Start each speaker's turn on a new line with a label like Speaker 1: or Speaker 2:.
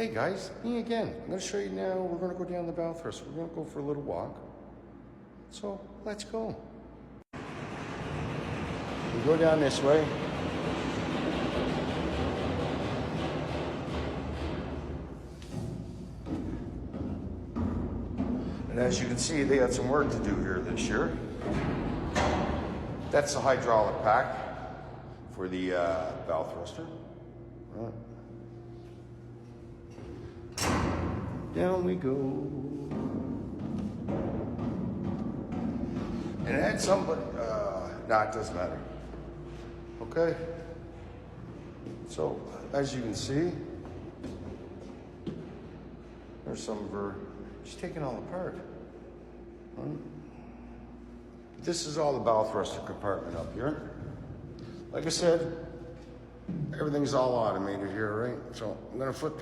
Speaker 1: Hey guys, me again. I'm going to show you now. We're going to go down the Bathurst. We're going to go for a little walk. So let's go. We go down this way. And as you can see, they got some work to do here this year. That's the hydraulic pack for the bow thruster. Right. Down we go. And it had somebody, nah, it doesn't matter. Okay. So, as you can see, there's some of her, she's taking all apart. Right. This is all the bow thruster compartment up here. Like I said, everything's all automated here, right? So I'm gonna flip the